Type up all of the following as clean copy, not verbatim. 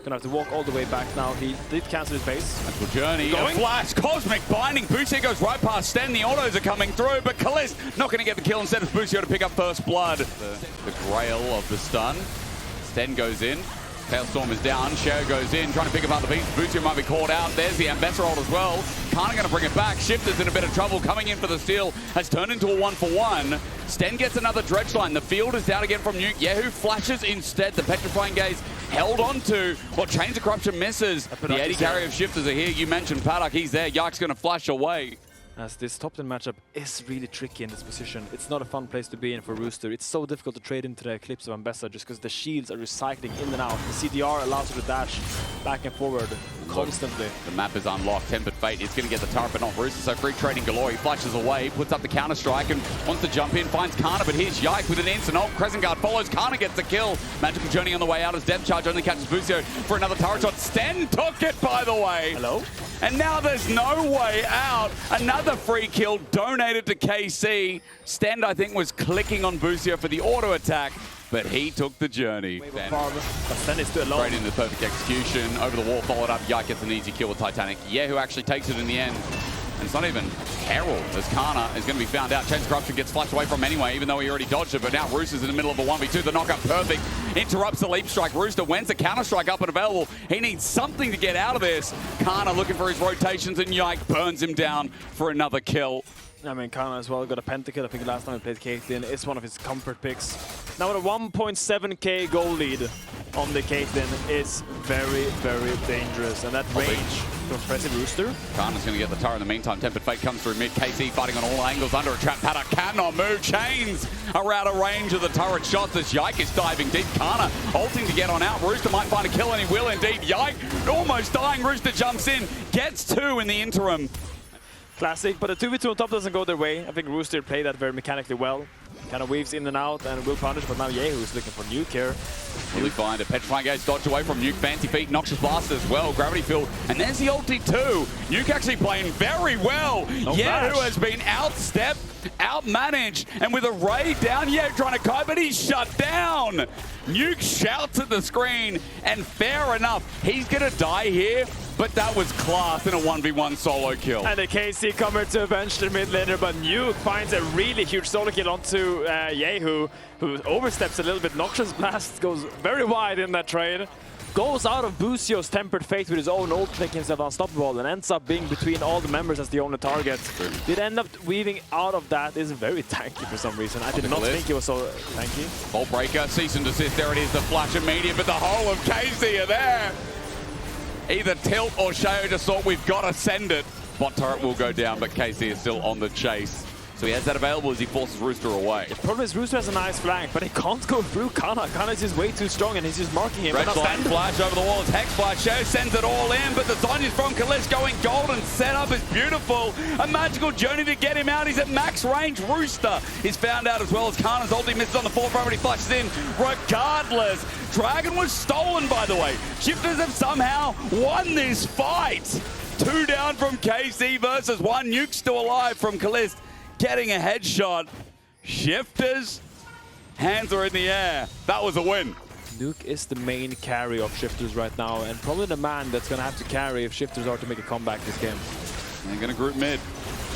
Gonna have to walk all the way back now. He did cancel his base. Magical journey, a flash, cosmic binding. Busio goes right past Stend. The autos are coming through, but Caliste not going to get the kill. Instead, it's Busio to pick up first blood. The grail of the stun. Stend goes in. Tailstorm is down. Sheo goes in, trying to pick up the beast. Busio might be caught out. There's the Ambassador ult as well. Canna going to bring it back. Shifter's in a bit of trouble. Coming in for the steal. Has turned into a 1-for-1. Stend gets another dredge line. The field is down again from Nuke. Kyeahoo flashes instead. The Petrifying Gaze held on to. Well, Chains of Corruption misses. The 80 carry of Shifters are here. You mentioned Paduck. He's there. Yike's going to flash away. As this top 10 matchup is really tricky in this position. It's not a fun place to be in for Rooster. It's so difficult to trade into the Eclipse of Ambessa just because the shields are recycling in and out. The CDR allows you to dash back and forward constantly. The map is unlocked. Tempered Fate is going to get the turret, but not Rooster, so free trading galore. He flashes away, puts up the counter-strike and wants to jump in, finds Canna, but here's Yike with an instant ult. Crescent Guard follows. Canna gets the kill. Magical Journey on the way out as Depth Charge only catches Busio for another turret shot. Stend took it, by the way. Hello? And now there's no way out. Another free kill donated to KC. Stend, I think, was clicking on Busio for the auto attack, but he took the journey. Stend is still alone. Straight into perfect execution. Over the wall, followed up. Yike gets an easy kill with Titanic. Kyeahoo actually takes it in the end. And it's not even Herald, as Canna is going to be found out. Chains of Corruption gets flashed away from him anyway, even though he already dodged it. But now Rooster's in the middle of a 1v2. The knockup perfect. Interrupts the leap strike. Rooster, when's the counter strike up and available? He needs something to get out of this. Canna looking for his rotations, and Yike burns him down for another kill. I mean, Canna as well got a pentakill. I think last time he played Caitlyn. It's one of his comfort picks. Now with a 1.7k goal lead on the Caitlyn, it's very, very dangerous. And that range from Impressive Rooster. Canna's going to get the turret in the meantime. Tempered Fate comes through mid. KC fighting on all angles under a trap. Paduck cannot move. Chains are out of range of the turret shots as Yike is diving deep. Canna ulting to get on out. Rooster might find a kill, and he will indeed. Yike almost dying. Rooster jumps in, gets two in the interim. Classic, but the 2v2 on top doesn't go their way. I think Rooster played that very mechanically well. Kind of weaves in and out and will punish, but now Kyeahoo is looking for Nuke here. Really find a Petrifying Gaze dodge away from Nuke. Fancy Feet, Noxious Blast as well. Gravity Field, and there's the ulti too. Nuke actually playing very well. Kyeahoo has been outstepped, outmanaged, and with a Ray down, trying to kite, but he's shut down. Nuke shouts at the screen, and fair enough, he's gonna die here. But that was class in a 1v1 solo kill. And the KC coming to avenge the mid laner, but Nuke finds a really huge solo kill onto Kyeahoo, who oversteps a little bit. Noxious Blast goes very wide in that trade. Goes out of Busio's Tempered Fate with his own ult, making himself unstoppable, and ends up being between all the members as the only target. Did end up weaving out of that. Is very tanky for some reason. I did not think it was so tanky. Bolt Breaker, cease and desist. There it is, the flash immediate, but the whole of KC are there. Either Tilt or Sheo just thought we've got to send it. Bot turret will go down, but KC is still on the chase. So he has that available as he forces Rooster away. The problem is Rooster has a nice flank, but he can't go through Canna. Canna is just way too strong and he's just marking him. Red Stend flash over the walls, Hex flash, Sheo sends it all in, but the Zonyas from Caliste going golden. Setup is beautiful. A magical journey to get him out. He's at max range. Rooster is found out as well as Canna's ulti misses on the forefront, but he flashes in regardless. Dragon was stolen, by the way. Shifters have somehow won this fight. 2 down from KC versus 1. Nuke still alive from Caliste, getting a headshot. Shifters, hands are in the air. That was a win. Nuke is the main carry of Shifters right now, and probably the man that's going to have to carry if Shifters are to make a comeback this game. They're going to group mid.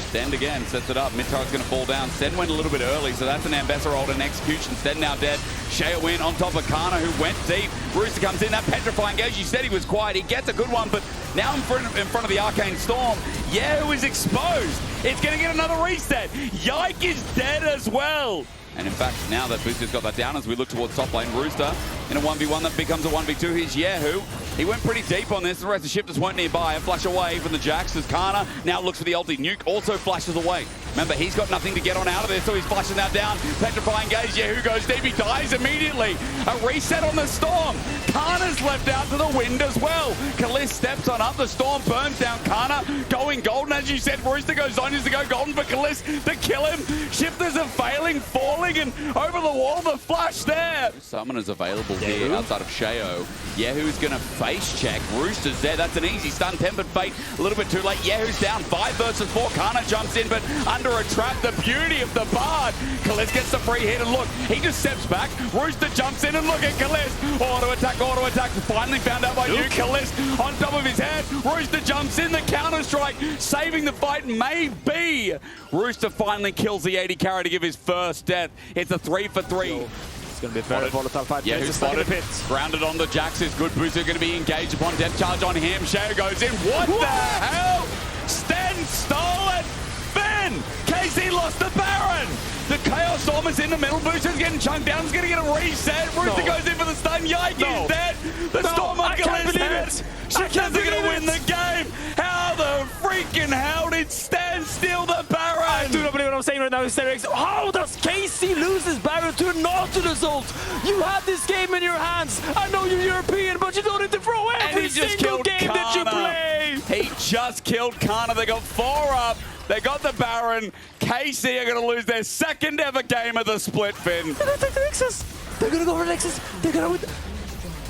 Stend again, sets it up. Mid turret's going to fall down. Stend went a little bit early, so that's an Ambassador ult in execution. Stend now dead. Sheo in on top of Canna, who went deep. Rooster comes in. That Petrifying Gaze, you said he was quiet. He gets a good one, but now in front of the Arcane Storm, Kyeahoo is exposed. It's going to get another reset. Yike is dead as well. And in fact, now that Busio's got that down, as we look towards top lane, Rooster in a 1v1 that becomes a 1v2. Here's Kyeahoo. He went pretty deep on this. The rest of the Shifters weren't nearby. A flash away from the Jax as Canna now looks for the ulti. Nuke also flashes away. Remember, he's got nothing to get on out of this, so he's flashing that down. Petrifying Gaze, Kyeahoo goes deep. He dies immediately. A reset on the Storm. Canna's left out to the wind as well. Caliste steps on up. The Storm burns down Canna, going golden. As you said, Rooster goes on to go golden for Caliste to kill him. Shifters are failing, falling, and over the wall, the flash there. Summoners available here outside of Sheo. Kyeahoo's going to face check. Rooster's there. That's an easy stun. Tempered Fate a little bit too late. Kyeahoo's down 5 versus 4. Canna jumps in, but under a trap. The beauty of the Bard. Caliste gets the free hit, and look, he just steps back. Rooster jumps in, and look at Caliste. Auto attack. Finally found out by Yike. Caliste on top of his head. Rooster jumps in, the counter strike, saving the fight. Maybe Rooster finally kills the 80 carry to give his first death. It's a 3 for 3. It's going to be a very volatile fight. Yeah, who's spotted? Grounded on the Jax is good. Busio going to be engaged upon death charge on him. Sheo goes in. What the hell? Stend stole it. Ben! KC lost the Baron. The Chaos Storm is in the middle. Busio's getting chunked down. He's going to get a reset. Rooster goes in for the stun. Yike is dead. The Storm on Caliste head. Shifters are going to win the game. How the freaking hell did Stend steal the Baron? I do not believe what I'm saying right now, Hysterics. How does KC lose his Baron to Nautilus ult? You had this game in your hands. I know you're European, but you don't need to throw every single game that you play. He just killed Canna. They got 4 up. They got the Baron. KC are going to lose their second ever game of the split, Finn. They're going to take the Nexus. They're going to go for Nexus. They're going to win.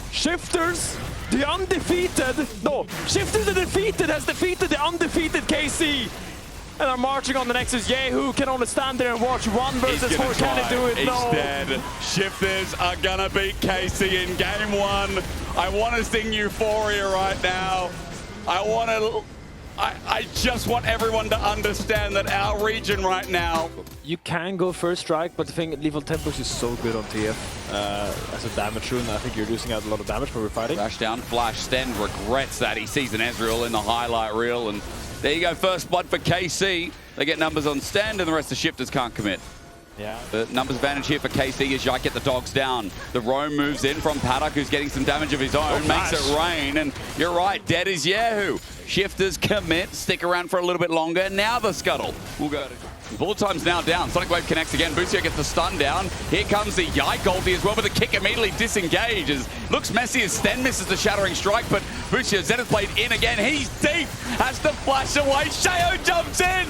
Shifters, the undefeated. No, Shifters the defeated has defeated the undefeated KC. And are marching on the Nexus. Kyeahoo can only stand there and watch 1 versus 4. Can he do it? He's no. dead. Shifters are going to beat KC in game 1. I want to sing Euphoria right now. I just want everyone to understand that our region right now. You can go first strike, but the thing, Lethal Tempest is so good on TF as a damage rune. I think you're losing out a lot of damage when we're fighting. Rush down, flash. Stend regrets that. He sees an Ezreal in the highlight reel, and there you go, first blood for KC. They get numbers on Stend, and the rest of the Shifters can't commit. Yeah. The numbers advantage here for KC as Yike get the dogs down. The roam moves in from Paduck, who's getting some damage of his own, makes it rain, and you're right, dead is Kyeahoo. Shifters commit, stick around for a little bit longer. Now the scuttle. We'll go to bullet time's now down. Sonic Wave connects again. Busio gets the stun down. Here comes the Yike ulti as well, but the kick immediately disengages. Looks messy as Stend misses the shattering strike, but Busio Zenith played in again. He's deep, has to flash away. Sheo jumps in.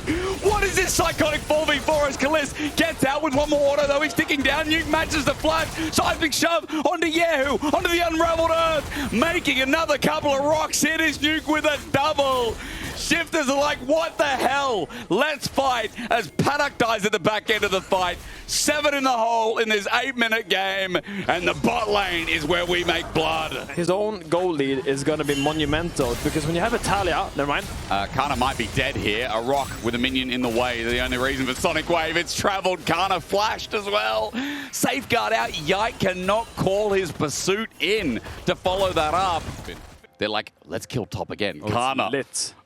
What is this psychotic 4v4 as Caliste gets out with 1 more auto, though he's ticking down. Yike matches the flash. Seismic shove onto Kyeahoo, onto the unraveled earth, making another couple of rocks. Hit his nuke with a double. Shifters are like, what the hell? Let's fight as Paduck dies at the back end of the fight. 7 in the hole in this 8-minute game, and the bot lane is where we make blood. His own goal lead is going to be monumental, because when you have a Talia, never mind. Canna might be dead here. A rock with a minion in the way. The only reason for Sonic Wave, it's traveled. Canna flashed as well. Safeguard out. Yike cannot call his pursuit in to follow that up. They're like, let's kill top again. Canna.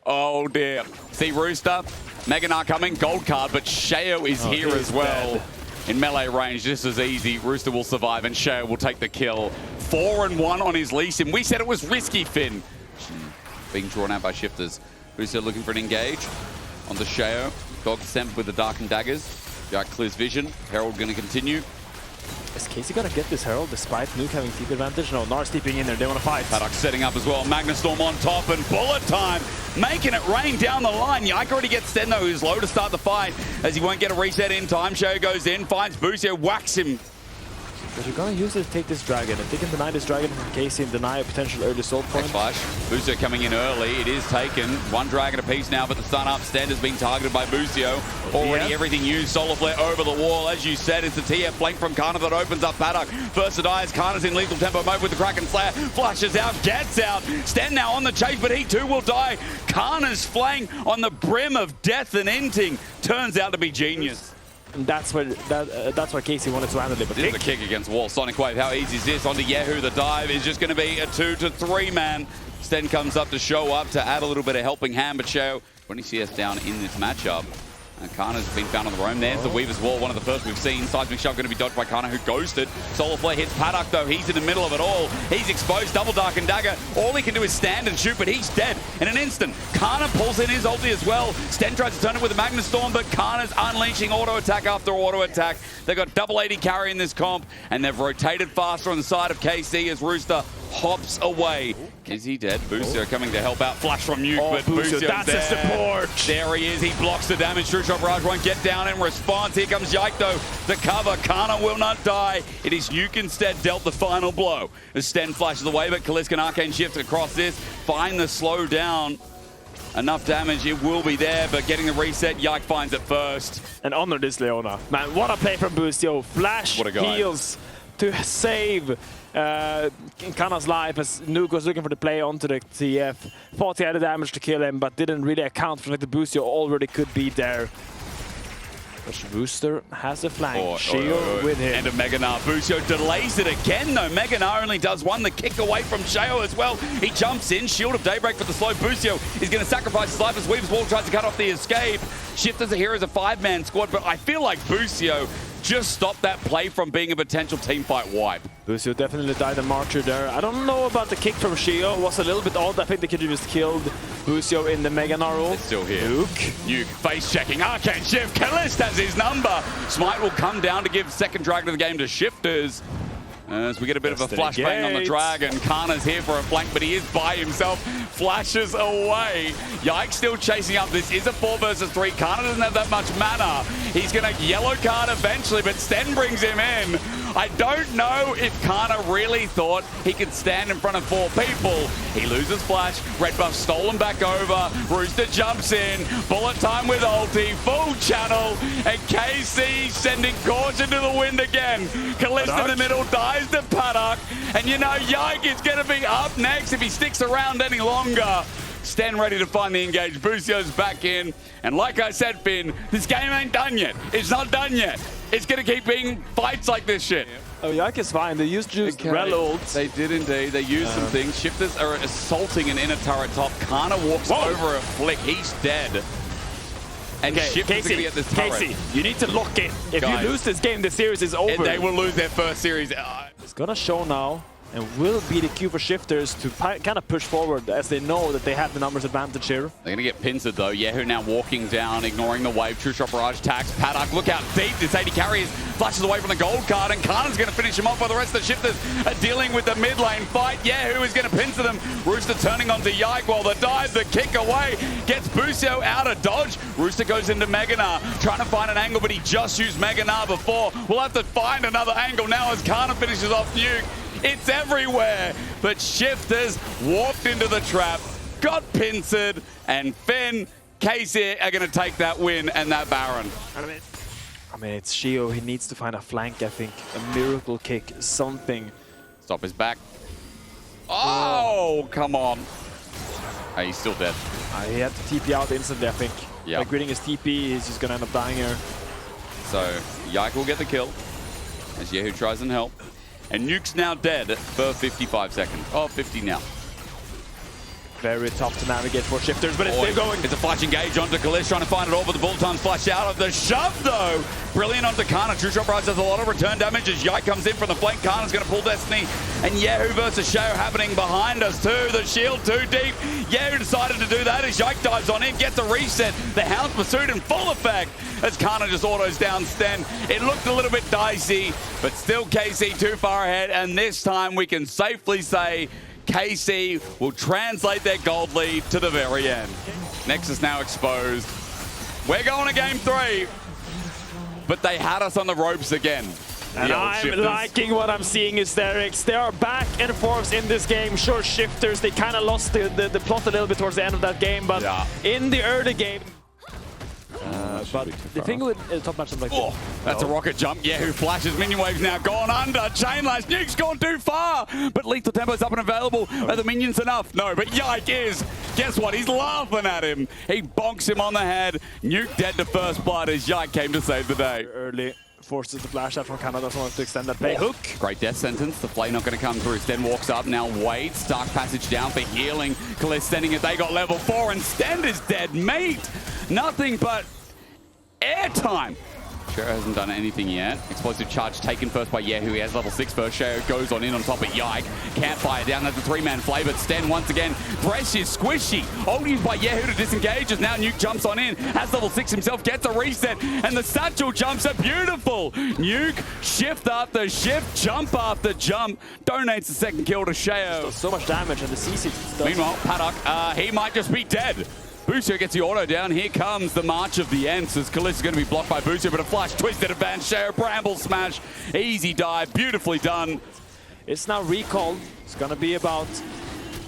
Oh dear. See Rooster, Meganar coming, gold card, but Sheo is here as well. Dead. In melee range, just as easy. Rooster will survive and Sheo will take the kill. 4-1 on his Lee Sin. We said it was risky, Finn. Being drawn out by Shifters. Rooster looking for an engage on the Sheo. Dog sent with the Darkened Daggers. Yike clears vision. Herald going to continue. Is KC gonna get this Herald despite Nuke having TP advantage? No, Nars steeping in there, they want to fight. Paduck setting up as well. Magnastorm on top and bullet time, making it rain down the line. Yike already gets Stend though, who's low to start the fight as he won't get a reset in time. Sheo goes in, finds Busio, whacks him. But you're gonna use it to take this dragon. If they can deny this dragon from KC and deny a potential early soul point. Flash. Busio coming in early. It is taken. 1 dragon apiece now, but the stun up. Stend has been targeted by Busio. Already everything used. Solar Flare over the wall. As you said, it's the TF flank from Canna that opens up Paduck. First to die as Canna's in lethal tempo mode with the Kraken Slayer. Flashes out, gets out. Stend now on the chase, but he too will die. Canna's flank on the brim of death and ending turns out to be genius. And that's why KC wanted to handle it. But this is a kick against wall. Sonic Wave, how easy is this? Onto Kyeahoo, the dive is just going to be a 2-to-3 man. Stend comes up to show up to add a little bit of helping hand, but Sheo, 20 CS down in this matchup. Canna's been found on the roam. There's the Weaver's Wall, one of the first we've seen. Seismic Shove going to be dodged by Canna, who ghosted. Solar Flare hits Paduck, though. He's in the middle of it all. He's exposed. Double Darkened Dagger. All he can do is stand and shoot, but he's dead in an instant. Canna pulls in his ulti as well. Stend tries to turn it with a Magnastorm, but Canna's unleashing auto attack after auto attack. They've got double 80 carry in this comp, and they've rotated faster on the side of KC as Rooster hops away. Is he dead? Busio coming to help out. Flash from Nuke, but Busio's that's there. A support. There he is. He blocks the damage. True Shot Barrage won't get down in response. Here comes Yike, though, to cover. Canna will not die. It is Nuke instead dealt the final blow. As Stend flashes away, but Caliste can Arcane Shift across this. Find the slow down. enough damage, it will be there, but getting the reset, Yike finds it first. And honor this Leona. Man, what a play from Busio. Flash heals to save Canna's life as Nuke was looking for the play onto the TF. Thought he had the damage to kill him, but didn't really account for the Busio already could be there. Rooster has a flank. Sheo with him. And a Meganar. Busio delays it again, though. Meganar only does one. The kick away from Sheo as well. He jumps in. Shield of Daybreak for the slow. Busio is going to sacrifice his life as Weaver's Wall tries to cut off the escape. Shifters are here as a 5-man squad, but I feel like Busio just stopped that play from being a potential teamfight wipe. Busio definitely died a martyr there. I don't know about the kick from Sheo. It was a little bit odd. I think they could have just killed Busio in the Meganar ult. It's still here. Nuke face checking. Arcane Shift. Caliste has his number. Smite will come down to give second Dragon of the game to Shifters. As we get a bit of a flashbang on the Dragon. Canna's here for a flank, but he is by himself. Flashes away. Yike still chasing up. This is a 4 versus 3. Canna doesn't have that much mana. He's going to yellow card eventually, but Stend brings him in. I don't know if Canna really thought he could stand in front of 4 people. He loses flash. Red buff stolen back over. Rooster jumps in. Bullet time with ulti. Full channel. And KC sending caution to the wind again. Caliste in the middle dies to Paduck. And you know Yike is going to be up next if he sticks around any longer. Stend ready to find the engage. Busio's back in. And like I said, Finn, this game ain't done yet. It's not done yet. It's going to keep being fights like this shit. Oh, Yike is fine. They used Rel ult. They did indeed. They used some things. Shifters are assaulting an inner turret top. Canna walks over a flick. He's dead. And Shifters are going to get this turret. Casey, you need to lock it. If you lose this game, the series is over. And they will lose their first series. It's going to show now. And will be the cue for Shifters to kind of push forward as they know that they have the numbers advantage here. They're going to get pincered though. Kyeahoo now walking down, ignoring the wave. True Shot Barrage tags Paduck. Look out deep. This 80 carries, flashes away from the gold card, and Canna's going to finish him off while the rest of the Shifters are dealing with the mid lane fight. Kyeahoo is going to pincer them. Rooster turning onto Yike while the dive, the kick away, gets Busio out of dodge. Rooster goes into Meganar, trying to find an angle, but he just used Meganar before. We'll have to find another angle now as Canna finishes off Nuke. It's everywhere, but Shifters walked into the trap, got pincered, and Finn, Casey are going to take that win and that Baron. I mean, it's Sheo. He needs to find a flank, I think. A miracle kick, something. Stop his back. Oh, come on. Oh, he's still dead. He had to TP out instantly, I think. Yeah. By gritting his TP, he's just going to end up dying here. So, Yike will get the kill as Kyeahoo tries and help. And Nuke's now dead for 55 seconds. Oh, 50 now. Very tough to navigate for Shifters, but it's still going. It's a flash engage onto Caliste, trying to find it all, but the bullet time's flashed out of the shove, though. Brilliant onto Canna. True Shot Rise does a lot of return damage as Yike comes in from the flank. Canna's going to pull Destiny. And Kyeahoo versus Sheo happening behind us, too. The shield too deep. Kyeahoo decided to do that as Yike dives on in, gets a reset. The Hound's pursuit in full effect as Canna just autos down Stend. It looked a little bit dicey, but still KC too far ahead. And this time we can safely say KC will translate their gold lead to the very end. Nexus now exposed. We're going to game 3, but they had us on the ropes again. And I'm liking what I'm seeing, Hysterics. They are back and forth in this game. Sure, Shifters, they kind of lost the plot a little bit towards the end of that game, but in the early game, but the thing with top match like that's a rocket jump. Kyeahoo flashes. Minion waves now gone under. Chain lash. Nuke's gone too far. But lethal tempo's up and available. Are the minions enough? No, but Yike is. Guess what? He's laughing at him. He bonks him on the head. Nuke dead to first blood as Yike came to save the day. Early forces the flash out from Canada. Doesn't want to extend that play. Hook. Great death sentence. The play not going to come through. Stend walks up. Now waits. Dark passage down for healing. Caliste sending it. They got level 4 and Stend is dead. Mate. Nothing but airtime. Sheo hasn't done anything yet. Explosive charge taken first by Kyeahoo. He has level 6 first. Sheo goes on in on top of Yike. Can't fire down. That's a 3-man play, but Stend once again. Thresh is squishy. Ult used by Kyeahoo to disengage as now Nuke jumps on in. Has level 6 himself. Gets a reset. And the satchel jumps are beautiful. Nuke, shift after shift, jump after jump. Donates the second kill to Sheo. Does so much damage and the CC does. Meanwhile, Paduck, he might just be dead. Busio gets the auto down. Here comes the March of the Ents as Caliste is going to be blocked by Busio, but a flash twisted advance. Sheo, bramble smash. Easy dive. Beautifully done. It's now recalled. It's going to be about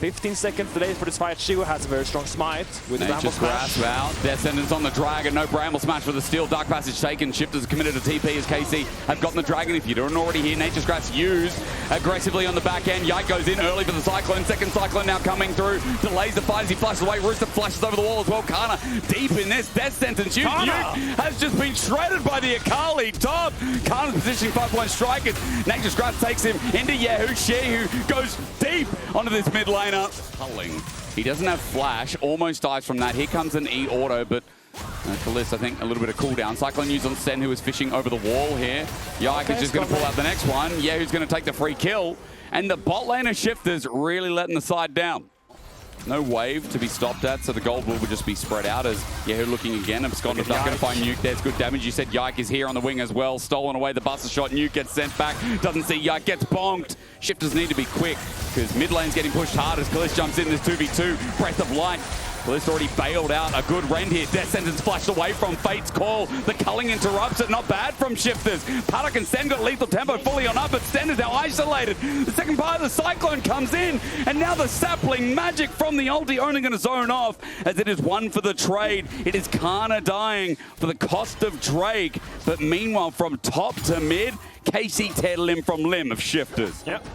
15 seconds delayed for this fight. Sheo has a very strong smite with the Bramble Nature's Smash. grasp out. Descendants on the Dragon. No Bramble Smash for the steal. Dark Passage taken. Shifters committed to TP as KC have gotten the Dragon. If you don't already hear, Nature's grasp used aggressively on the back end. Yike goes in early for the Cyclone. Second Cyclone now coming through. Delays the fight as he flashes away. Rooster flashes over the wall as well. Canna deep in this. Death Sentence used. Yike has just been shredded by the Akali top. Canna's positioning 5-point strikers. Nature's grasp takes him into Kyeahoo. Sheo goes deep onto this mid laner. Culling. He doesn't have flash. Almost dies from that. Here comes an E auto, but Caliste, I think, a little bit of cooldown. Cyclone used on Stend, who was fishing over the wall here. Yike is just going to pull out the next one. Kyeahoo's going to take the free kill. And the bot laner Shifters really letting the side down. No wave to be stopped at, so the gold will just be spread out as Kyeahoo looking again. Absconded Duck going to find Nuke. There's good damage. You said Yike is here on the wing as well. Stolen away the buster shot. Nuke gets sent back. Doesn't see Yike. Gets bonked. Shifters need to be quick because mid lane's getting pushed hard as Caliste jumps in. This 2v2. Breath of Light. Caliste already bailed out a good rend here. Death Sentence flashed away from Fate's call. The culling interrupts it. Not bad from Shifters. Paduck and Stend got lethal tempo fully on up, but Stend is now isolated. The second part of the Cyclone comes in, and now the sapling magic from the ulti only going to zone off as it is one for the trade. It is Canna dying for the cost of Drake, but meanwhile from top to mid, KC Teddle him from limb of Shifters. Yep.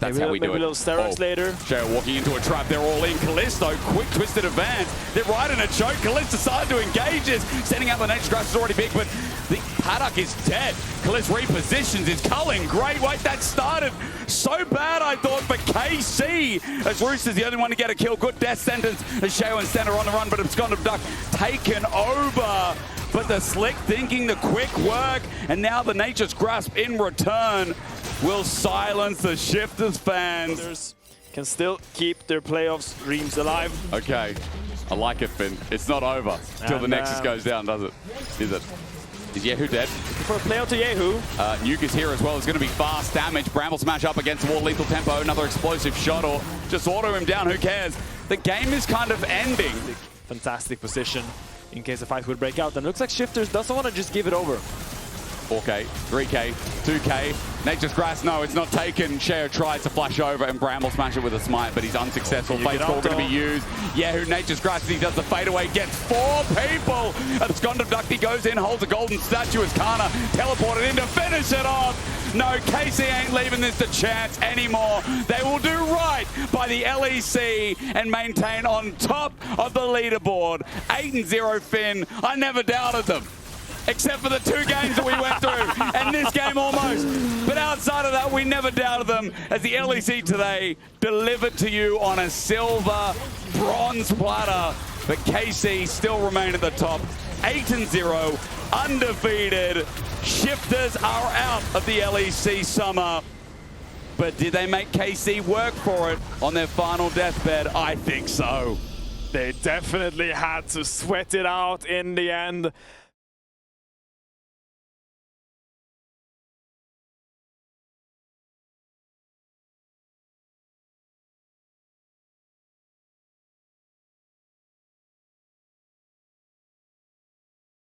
That's how we do it. Maybe a little steroids later. Sheo walking into a trap. They're all in. Caliste, though, quick twisted advance. They're right in a choke. Caliste decided to engage this. Sending out the next grass is already big, but the Paduck is dead. Caliste repositions. Is culling. Great. Wait, that started so bad, I thought, for KC. As Rooster's the only one to get a kill. Good death sentence as Sheo and Stend are on the run, but Absconded Duck taken over. But the slick thinking, the quick work, and now the Nature's Grasp in return will silence the Shifters fans. Can still keep their playoffs dreams alive. Okay, I like it, Finn. It's not over till the Nexus goes down, does it? Is it? Is Kyeahoo dead? For a play out to Kyeahoo. Nuke is here as well. It's going to be fast damage. Bramble smash up against the wall. Lethal tempo. Another explosive shot, or just auto him down. Who cares? The game is kind of ending. Fantastic position in case a fight would break out. And looks like Shifters doesn't want to just give it over. 4K, 3K, 2K. Nature's Grass, no, it's not taken. Sheo tries to flash over and Bramble smash it with a smite, but he's unsuccessful. Fate's call going to be used. Kyeahoo, Nature's Grass, he does the fadeaway, gets 4 people. Absconded Ducty goes in, holds a golden statue as Canna teleported in to finish it off. No, KC ain't leaving this to chance anymore. They will do right by the LEC and maintain on top of the leaderboard. 8-0 Finn. I never doubted them, except for the 2 games that we went through, and this game almost. But outside of that, we never doubted them, as the LEC today delivered to you on a silver bronze platter. But KC still remain at the top. 8-0, undefeated. Shifters are out of the LEC summer. But did they make KC work for it on their final deathbed? I think so. They definitely had to sweat it out in the end.